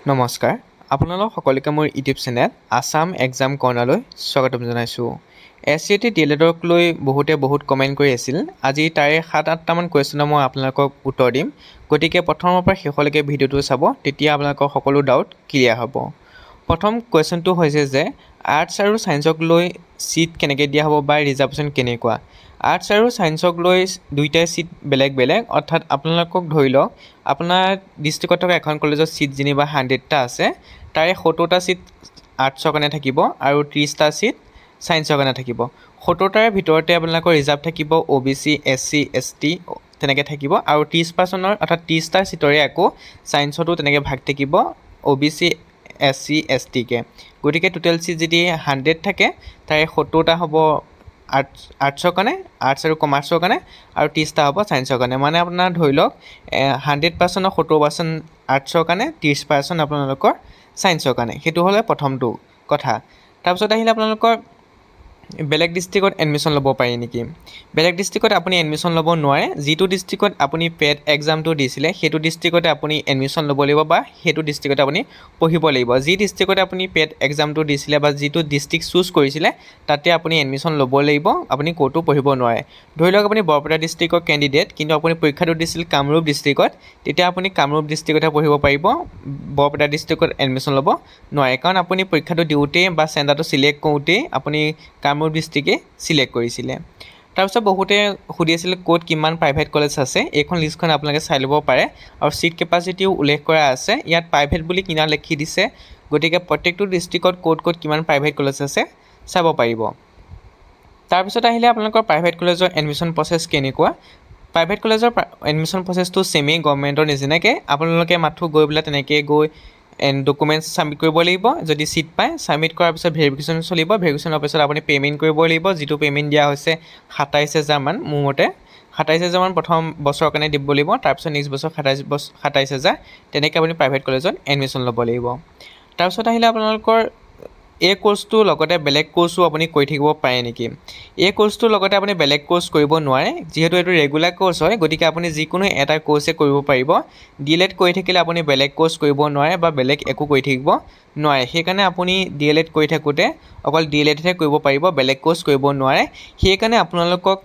নমস্কাৰ আপোনালোক সকলোকে মোৰ ইউটিউব চেনেল আসাম এক্সাম কৰ্ণাৰলৈ স্বাগতম জনাইছোঁ। SCT DLEDক লৈ বহুত কমেণ্ট কৰি আছিল। আজি তাৰে 7-8টামান কুৱেশ্যনৰ মই আপোনালোকক উত্তৰ দিম। গতিকে প্ৰথমৰ পৰা শেষলৈকে ভিডিঅ'টো চাব, তেতিয়া আপোনালোকৰ সকলো ডাউট ক্লিয়াৰ হ'ব। প্ৰথম কুৱেশ্যনটো হৈছে যে আৰ্টছ আৰু ছায়েন্সক লৈ চিট কেনেকৈ দিয়া হ'ব বা ৰিজাৰ্ভেশ্যন কেনেকুৱা। আৰ্টছ আৰু ছায়েন্সক লৈ দুইটাই চিট বেলেগ বেলেগ, অৰ্থাৎ আপোনালোকক ধৰি লওক আপোনাৰ ডিষ্ট্ৰিক্টত থকা এখন কলেজত চিট যেনিবা 100টা আছে, তাৰে 70টা চিট আৰ্টছৰ কাৰণে থাকিব আৰু 30টা চিট ছায়েন্সৰ কাৰণে থাকিব। 70টাৰ ভিতৰতে আপোনালোকৰ ৰিজাৰ্ভ থাকিব OBC, SC, ST তেনেকৈ থাকিব আৰু 30% অৰ্থাৎ 30টা চিটৰে আকৌ ছায়েন্সতো তেনেকৈ ভাগ থাকিব OBC, SC, STকে। গতিকে টোটেল চিট যদি 100 থাকে, তাৰে 70টা হ'ব আৰ্টছৰ কাৰণে, আৰ্টছ আৰু কমাৰ্চৰ কাৰণে, আৰু 30টা হ'ব ছায়েন্সৰ কাৰণে। মানে আপোনাৰ ধৰি লওক 100%ৰ 70% আৰ্টছৰ কাৰণে, 30% আপোনালোকৰ ছায়েন্সৰ কাৰণে। সেইটো হ'লে প্ৰথমটো কথা। তাৰপিছত আহিলে আপোনালোকৰ বেলেগ ডিষ্ট্ৰিক্টত এডমিশ্যন ল'ব পাৰি নেকি। বেলেগ ডিষ্ট্ৰিক্টত আপুনি এডমিশ্যন ল'ব নোৱাৰে। যিটো ডিষ্ট্ৰিক্টত আপুনি পেড এক্সামটো দিছিলে সেইটো ডিষ্ট্ৰিক্টতে আপুনি এডমিশ্যন ল'ব লাগিব বা সেইটো ডিষ্ট্ৰিক্টতে আপুনি পঢ়িব লাগিব। যি ডিষ্ট্ৰিক্টতে আপুনি পেড এক্সামটো দিছিলে বা যিটো ডিষ্ট্ৰিক্ট চুজ কৰিছিলে তাতে আপুনি এডমিশ্যন ল'ব লাগিব, আপুনি ক'তো পঢ়িব নোৱাৰে। ধৰি লওক আপুনি বৰপেটা ডিষ্ট্ৰিক্টৰ কেণ্ডিডেট, কিন্তু আপুনি পৰীক্ষাটো দিছিল কামৰূপ ডিষ্ট্ৰিক্টত, তেতিয়া আপুনি কামৰূপ ডিষ্ট্ৰিক্টতে পঢ়িব পাৰিব, বৰপেটা ডিষ্ট্ৰিক্টত এডমিশ্যন ল'ব নোৱাৰে। কাৰণ আপুনি পৰীক্ষাটো দিওঁতেই বা চেণ্টাৰটো চিলেক্ট কৰোঁতেই আপুনি কামৰূপ ডিষ্ট্ৰিক্টে চিলেক্ট কৰিছিলে। তাৰপিছত বহুতে সুধি আছিলে ক'ত কিমান প্ৰাইভেট কলেজ আছে। এইখন লিষ্টখন আপোনালোকে চাই ল'ব পাৰে আৰু ছিট কেপাচিটিও উল্লেখ কৰা আছে। ইয়াত প্ৰাইভেট বুলি কিনা লিখি দিছে, গতিকে প্ৰত্যেকটো ডিষ্ট্ৰিক্টত ক'ত কিমান প্ৰাইভেট কলেজ আছে চাব পাৰিব। তাৰপিছত আহিলে আপোনালোকৰ প্ৰাইভেট কলেজৰ এডমিশ্যন প্ৰচেছ কেনেকুৱা। প্ৰাইভেট কলেজৰ এডমিশ্যন প্ৰচেছটো ছেমেই গভৰ্ণমেণ্টৰ নিচিনাকৈ। আপোনালোকে মাথো গৈ পেলাই তেনেকৈ গৈ ডকুমেণ্টছ ছাবমিট কৰিব লাগিব। যদি চিট পায়, ছাবমিট কৰাৰ পিছত ভেৰিফিকেশ্যন চলিব। ভেৰিফিকেশ্যনৰ পিছত আপুনি পে'মেণ্ট কৰিব লাগিব, যিটো পে'মেণ্ট দিয়া হৈছে 27,000 মান। মোৰ মতে 27,000 মান প্ৰথম বছৰৰ কাৰণে দিব লাগিব, তাৰপিছত নেক্সট বছৰ 27,000। তেনেকৈ আপুনি প্ৰাইভেট কলেজত এডমিশ্যন ল'ব লাগিব। তাৰপিছত আহিলে আপোনালোকৰ এই কোৰ্চটোৰ লগতে বেলেগ কোৰ্চো আপুনি কৰি থাকিব পাৰে নেকি। এই কোৰ্চটোৰ লগতে আপুনি বেলেগ কোৰ্চ কৰিব নোৱাৰে, যিহেতু এইটো ৰেগুলাৰ কোৰ্চ হয়। গতিকে আপুনি যিকোনো এটা কোৰ্চে কৰিব পাৰিব। DLED কৰি থাকিলে আপুনি বেলেগ কোৰ্চ কৰিব নোৱাৰে বা বেলেগ একো কৰি থাকিব নোৱাৰে। সেইকাৰণে আপুনি DLED কৰি থাকোঁতে অকল DLEDহে কৰিব পাৰিব, বেলেগ কোৰ্চ কৰিব নোৱাৰে। সেইকাৰণে আপোনালোকক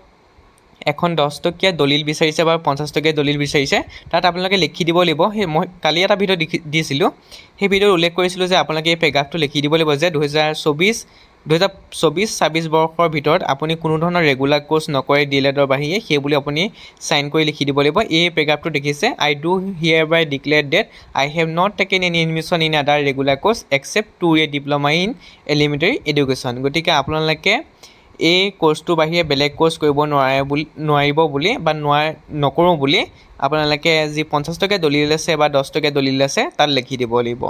এখন 10 টকীয়া দলিল বিচাৰিছে বা 50 টকীয়া দলিল বিচাৰিছে, তাত আপোনালোকে লিখি দিব লাগিব। মই কালি এটা ভিডিঅ' দিছিলোঁ, সেই ভিডিঅ'ত উল্লেখ কৰিছিলোঁ যে আপোনালোকে এই পেৰাগ্ৰাফটো লিখি দিব লাগিব যে 2024-26 বৰ্ষৰ ভিতৰত আপুনি কোনো ধৰণৰ ৰেগুলাৰ কোৰ্চ নকৰে DLEDৰ বাহিৰে, সেই বুলি আপুনি চাইন কৰি লিখি দিব লাগিব। এই পেৰাগ্ৰাফটো দেখিছে, I do hereby declare that I have not taken any admission in other regular course except 2-year diploma in elementary education। গতিকে আপোনালোকে এই কোৰ্চটোৰ বাহিৰে বেলেগ কোৰ্চ কৰিব নোৱাৰিব বুলি বা নকৰোঁ বুলি আপোনালোকে যি 50 টকীয়া দলিল আছে বা 10 টকীয়া দলিল আছে তাত লিখি দিব লাগিব।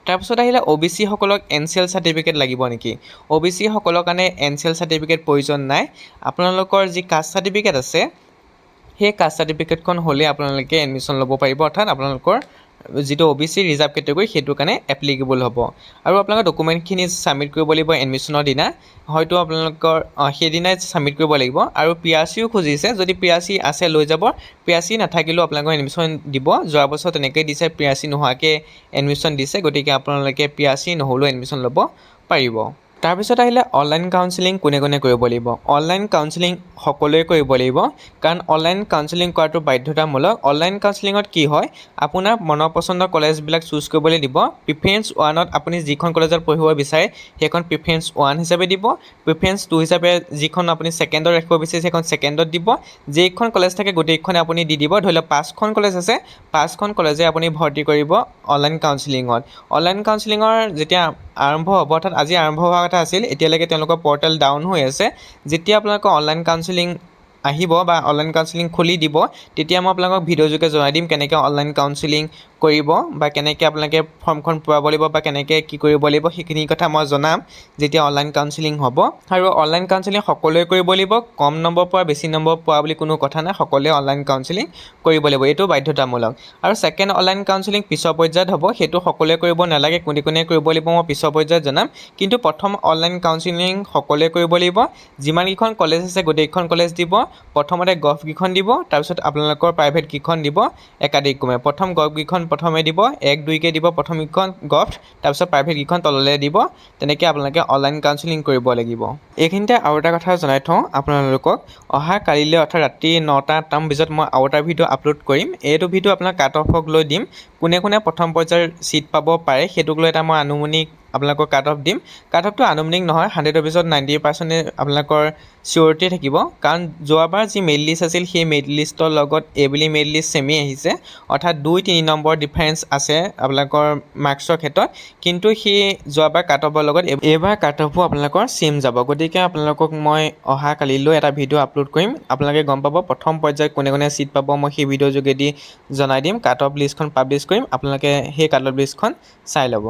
তাৰপিছত আহিলে OBC সকলক NCL চাৰ্টিফিকেট লাগিব নেকি। OBC সকলৰ কাৰণে NCL চাৰ্টিফিকেট প্ৰয়োজন নাই। আপোনালোকৰ যি কাষ্ট চাৰ্টিফিকেট আছে, সেই কাষ্ট চাৰ্টিফিকেটখন হ'লে আপোনালোকে এডমিশ্যন ল'ব পাৰিব, অৰ্থাৎ আপোনালোকৰ যিটো OBC ৰিজাৰ্ভ কেটেগৰী সেইটোৰ কাৰণে এপ্লিকেবল হ'ব। আৰু আপোনালোকৰ ডকুমেণ্টখিনি ছাবমিট কৰিব লাগিব এডমিশ্যনৰ দিনা, হয়তো আপোনালোকৰ সেইদিনাই ছাবমিট কৰিব লাগিব। আৰু PRCও খুজিছে, যদি PRC আছে লৈ যাব, PRC নাথাকিলেও আপোনালোকৰ এডমিশ্যন দিব। যোৱা বছৰ তেনেকৈ দিছে, PRC নোহোৱাকৈ এডমিশ্যন দিছে, গতিকে আপোনালোকে PRC নহ'লেও এডমিশ্যন ল'ব পাৰিব। তাৰপিছত আহিলে অনলাইন কাউন্সেলিং কোনে কৰিব লাগিব। অনলাইন কাউন্সেলিং সকলোৱে কৰিব লাগিব, কাৰণ অনলাইন কাউন্সেলিং কৰাটো বাধ্যতামূলক। অনলাইন কাউন্সেলিঙত কি হয়, আপোনাৰ মনৰ পচন্দৰ কলেজবিলাক চুজ কৰিবলৈ দিব। প্ৰিফাৰেঞ্চ 1ত আপুনি যিখন কলেজত পঢ়িব বিচাৰে সেইখন প্ৰিফাৰেঞ্চ 1 হিচাপে দিব। প্ৰিফাৰেঞ্চ 2 হিচাপে যিখন আপুনি ছেকেণ্ডত ৰাখিব বিচাৰিছে সেইখন ছেকেণ্ডত দিব। যেইখন কলেজ থাকে গোটেইখনে আপুনি দি দিব। ধৰি লওক 5খন কলেজ আছে, 5খন কলেজে আপুনি ভৰ্তি কৰিব অনলাইন কাউন্সেলিঙত। অনলাইন কাউন্সেলিঙৰ যেতিয়া আৰম্ভ হ'ব, অৰ্থাৎ আজি আৰম্ভ হোৱা কথা আছিল, এতিয়ালৈকে তেওঁলোকৰ পৰ্টেল ডাউন হৈ আছে। যেতিয়া আপোনালোকৰ অনলাইন কাউন্সেলিং আহিব বা অনলাইন কাউন্সেলিং খুলি দিব, তেতিয়া মই আপোনালোকক ভিডিঅ' যোগে জনাই দিম কেনেকৈ অনলাইন কাউন্সেলিং কৰিব বা কেনেকৈ আপোনালোকে ফৰ্মখন পূৰাব লাগিব বা কেনেকৈ কি কৰিব লাগিব, সেইখিনি কথা মই জনাম যেতিয়া অনলাইন কাউন্সেলিং হ'ব। আৰু অনলাইন কাউন্সেলিং সকলোৱে কৰিব লাগিব, কম নম্বৰ পোৱা বেছি নম্বৰ পোৱা বুলি কোনো কথা নাই, সকলোৱে অনলাইন কাউন্সেলিং কৰিব লাগিব, এইটো বাধ্যতামূলক। আৰু ছেকেণ্ড অনলাইন কাউন্সেলিং পিছৰ পৰ্যায়ত হ'ব, সেইটো সকলোৱে কৰিব নালাগে, কোনে কৰিব লাগিব মই পিছৰ পৰ্যায়ত জনাম। কিন্তু প্ৰথম অনলাইন কাউন্সেলিং সকলোৱে কৰিব লাগিব। যিমানকেইখন কলেজ আছে গোটেইকেইখন কলেজ দিব। প্ৰথমতে গভকেইখন দিব, তাৰপিছত আপোনালোকৰ প্ৰাইভেটকেইখন দিব একাধিক ক্ৰমে। প্ৰথম গভকেইখন প্ৰথমে দিব 1-2কৈ দিব প্ৰথমকেইখন গভট তাৰপিছত প্ৰাইভেটকেইখন তললৈ দিব তেনেকৈ আপোনালোকে অনলাইন কাউন্সেলিং কৰিব লাগিব এইখিনিতে আৰু এটা কথা জনাই থওঁ আপোনালোকক অহা কালিলৈ অৰ্থাৎ ৰাতি 9টা-10টা বজাত মই আৰু এটা ভিডিঅ' আপলোড কৰিম এইটো ভিডিঅ' আপোনাক কাট অফক লৈ দিম কোনে কোনে প্ৰথম পৰ্যায়ৰ ছিট পাব পাৰে সেইটোক লৈ এটা মই আনুমানিক আপোনালোকক কাট অফ দিম কাট অফটো আনুমানিক নহয় 100% 90% আপোনালোকৰ চিয়ৰিটি থাকিব কাৰণ যোৱাবাৰ যি মেৰিট লিষ্ট আছিল সেই মেৰিট লিষ্টৰ লগত এইবুলি মেৰিট লিষ্ট চেমি আহিছে অৰ্থাৎ 2-3 নম্বৰ ডিফাৰেঞ্চ আছে আপোনালোকৰ মাৰ্কছৰ ক্ষেত্ৰত কিন্তু সেই যোৱাবাৰ কাট অফৰ লগত এইবাৰ কাট অফো আপোনালোকৰ চেম যাব গতিকে আপোনালোকক মই অহা কালিলৈ এটা ভিডিঅ' আপলোড কৰিম আপোনালোকে গম পাব প্ৰথম পৰ্যায়ত কোনে কোনে ছিট পাব মই সেই ভিডিঅ'ৰ যোগেদি জনাই দিম কাট অফ লিষ্টখন পাব্লিছ কৰিম আপোনালোকে সেই কাট অফ লিষ্টখন চাই ল'ব